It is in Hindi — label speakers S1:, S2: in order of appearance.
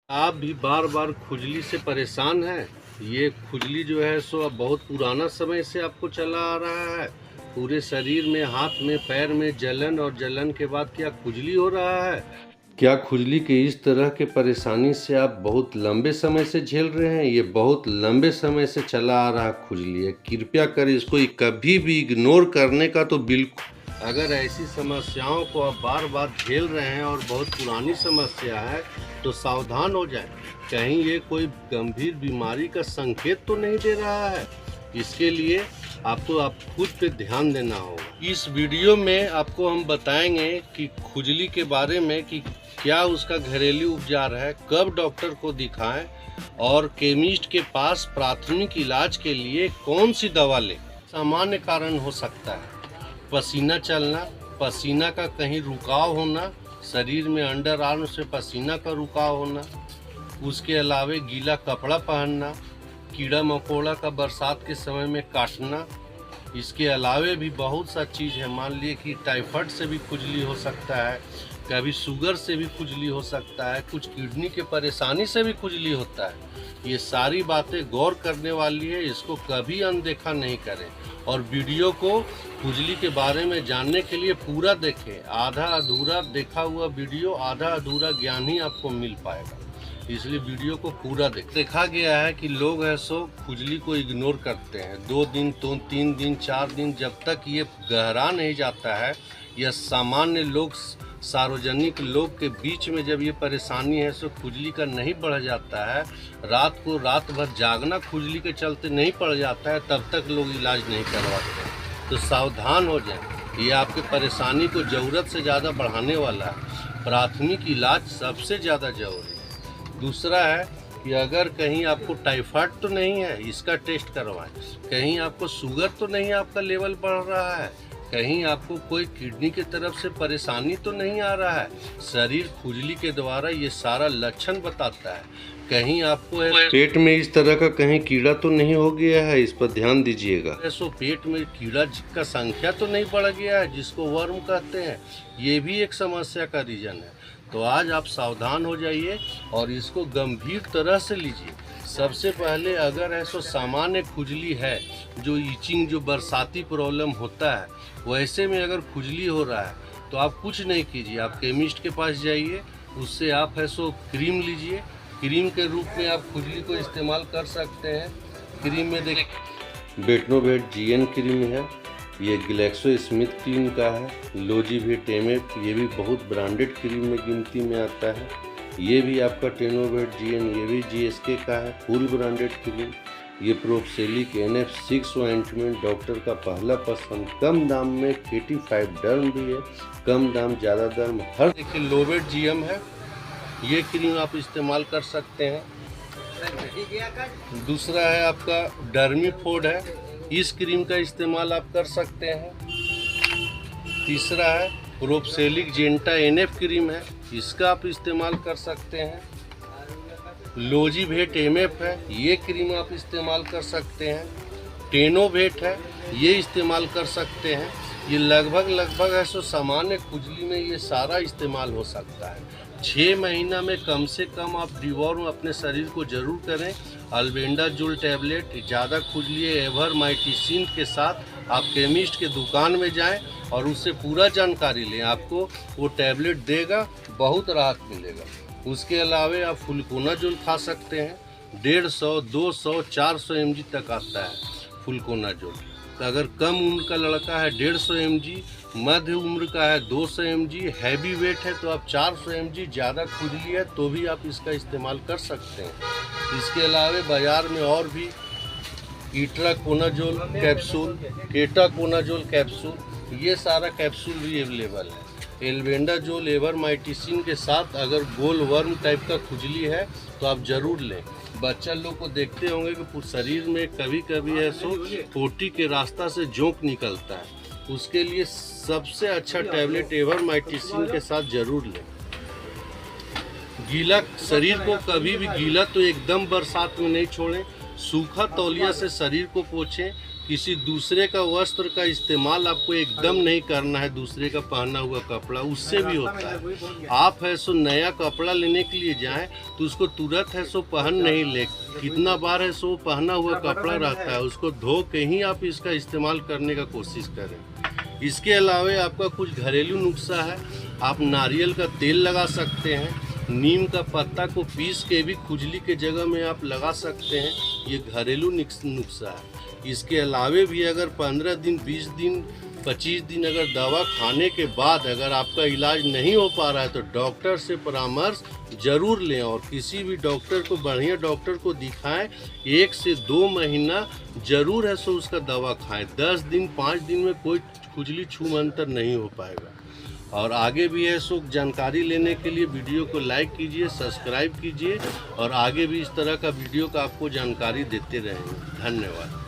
S1: आप भी बार बार खुजली से परेशान हैं। ये खुजली जो है सो अब बहुत पुराना समय से आपको चला आ रहा है। पूरे शरीर में, हाथ में, पैर में जलन और जलन के बाद क्या खुजली हो रहा है? क्या खुजली के इस तरह के परेशानी से आप बहुत लंबे समय से झेल रहे हैं? ये बहुत लंबे समय से चला आ रहा खुजली है। कृपया कर इसको कभी भी इग्नोर करने का तो बिल्कुल। अगर ऐसी समस्याओं को आप बार बार झेल रहे हैं और बहुत पुरानी समस्या है तो सावधान हो जाएं। कहीं ये कोई गंभीर बीमारी का संकेत तो नहीं दे रहा है। इसके लिए आपको खुद पे ध्यान देना होगा। इस वीडियो में आपको हम बताएंगे कि खुजली के बारे में कि क्या उसका घरेलू उपचार है, कब डॉक्टर को दिखाएं और केमिस्ट के पास प्राथमिक इलाज के लिए कौन सी दवा लें। सामान्य कारण हो सकता है पसीना चलना, पसीना का कहीं रुकाव होना, शरीर में अंडर आर्म से पसीना का रुकाव होना, उसके अलावे गीला कपड़ा पहनना, कीड़ा मकोड़ा का बरसात के समय में काटना। इसके अलावे भी बहुत सा चीज़ है। मान लिए कि टाइफाइड से भी खुजली हो सकता है, कभी शुगर से भी खुजली हो सकता है, कुछ किडनी के परेशानी से भी खुजली होता है। ये सारी बातें गौर करने वाली है, इसको कभी अनदेखा नहीं करें और वीडियो को खुजली के बारे में जानने के लिए पूरा देखें। आधा अधूरा देखा हुआ वीडियो, आधा अधूरा ज्ञान ही आपको मिल पाएगा, इसलिए वीडियो को पूरा देखा गया है कि लोग है सो खुजली को इग्नोर करते हैं। 2 दिन तो 3 दिन 4 दिन, जब तक ये गहरा नहीं जाता है या सामान्य लोग, सार्वजनिक लोग के बीच में जब ये परेशानी है सो खुजली का नहीं बढ़ जाता है, रात को रात भर जागना खुजली के चलते नहीं पड़ जाता है, तब तक लोग इलाज नहीं करवाते। तो सावधान हो जाएं, ये आपके परेशानी को ज़रूरत से ज़्यादा बढ़ाने वाला है। प्राथमिक इलाज सबसे ज़्यादा जरूरी है। दूसरा है कि अगर कहीं आपको टाइफाइड तो नहीं है, इसका टेस्ट करवाएं। कहीं आपको शुगर तो नहीं, आपका लेवल बढ़ रहा है, कहीं आपको कोई किडनी की तरफ से परेशानी तो नहीं आ रहा है। शरीर खुजली के द्वारा ये सारा लक्षण बताता है। कहीं आपको पेट में इस तरह का कहीं कीड़ा तो नहीं हो गया है, इस पर ध्यान दीजिएगा। ऐसो पेट में कीड़ा का संख्या तो नहीं बढ़ गया है, जिसको वर्म कहते हैं, ये भी एक समस्या का रीजन है। तो आज आप सावधान हो जाइए और इसको गंभीर तरह से लीजिए। सबसे पहले अगर ऐसो सामान्य खुजली है, जो ईचिंग, जो बरसाती प्रॉब्लम होता है, वैसे में अगर खुजली हो रहा है तो आप कुछ नहीं कीजिए, आप केमिस्ट के पास जाइए, उससे आप है सो क्रीम लीजिए। क्रीम के रूप में आप खुजली को इस्तेमाल कर सकते हैं। क्रीम में देखिए बेटनोवेट GN क्रीम है, ये ग्लैक्सो स्मिथ क्रीम का है। लोजीवेट एमएफ, ये भी बहुत ब्रांडेड क्रीम में गिनती में आता है। ये भी आपका टेनोवेट GN, ये भी GSK का है, फुल ब्रांडेड क्रीम। ये प्रोक्सेलिक NF6 ऑइंटमेंट डॉक्टर का पहला पसंद, कम दाम में। 85 डर्म भी है, कम दाम ज़्यादा दाम हर। देखिए लोवेट GM है, ये क्रीम आप इस्तेमाल कर सकते हैं। दूसरा है आपका डर्मीफोर्ड है, इस क्रीम का इस्तेमाल आप कर सकते हैं। तीसरा है प्रोक्सेलिक जेंटा NF क्रीम है, इसका आप इस्तेमाल कर सकते हैं। लोजीवेट MF है, ये क्रीम आप इस्तेमाल कर सकते हैं। टेनोवेट है, ये इस्तेमाल कर सकते हैं। ये लगभग है सो सामान्य खुजली में ये सारा इस्तेमाल हो सकता है। 6 महीना में कम से कम आप डिवॉर्म अपने शरीर को जरूर करें। अल्बेंडाजोल टैबलेट, ज़्यादा खुजली है एवरमाइटिसिन के साथ आप केमिस्ट के दुकान में जाएं और उससे पूरा जानकारी लें, आपको वो टैबलेट देगा, बहुत राहत मिलेगा। उसके अलावे आप फ्लूकोनाजोल खा सकते हैं, 150, 200, 400 mg तक आता है फ्लूकोनाजोल। तो अगर कम उम्र का लड़का है 150 mg, मध्य उम्र का है 200 mg, हैवी वेट है तो आप 400 mg, ज़्यादा खुजली है तो भी आप इसका इस्तेमाल कर सकते हैं। इसके अलावा बाज़ार में और भी इट्राकोनाजोल कैप्सूल, केटाकोनाजोल कैप्सूल, ये सारा कैप्सूल भी अवेलेबल है। एल्बेंडाजोल एवरमाइटिसिन के साथ अगर गोल वर्म टाइप का खुजली है तो आप ज़रूर लें। बच्चा लोग को देखते होंगे कि शरीर में कभी कभी है सो पोटी के रास्ता से जोंक निकलता है, उसके लिए सबसे अच्छा टैबलेट एवरमाइटिसिन के साथ ज़रूर लें। गीला शरीर को कभी भी गीला तो एकदम बरसात में नहीं छोड़ें, सूखा तौलिया से शरीर को पोछें। किसी दूसरे का वस्त्र का इस्तेमाल आपको एकदम नहीं करना है। दूसरे का पहना हुआ कपड़ा उससे भी होता है। आप है सो नया कपड़ा लेने के लिए जाएं तो उसको तुरंत है सो पहन नहीं ले, कितना बार है सो पहना हुआ कपड़ा रहता है, उसको धो के ही आप इसका इस्तेमाल करने का कोशिश करें। इसके अलावा आपका कुछ घरेलू नुस्खा है। आप नारियल का तेल लगा सकते हैं, नीम का पत्ता को पीस के भी खुजली के जगह में आप लगा सकते हैं। ये घरेलू नुस्खा है। इसके अलावा भी अगर 15 दिन, 20 दिन, 25 दिन अगर दवा खाने के बाद अगर आपका इलाज नहीं हो पा रहा है तो डॉक्टर से परामर्श जरूर लें और किसी भी डॉक्टर को, बढ़िया डॉक्टर को दिखाएं। 1 से 2 महीना जरूर है सो उसका दवा खाएं। 10 दिन, 5 दिन में कोई खुजली छूमंतर नहीं हो पाएगा। और आगे भी है सो जानकारी लेने के लिए वीडियो को लाइक कीजिए, सब्सक्राइब कीजिए और आगे भी इस तरह का वीडियो का आपको जानकारी देते रहेंगे। धन्यवाद।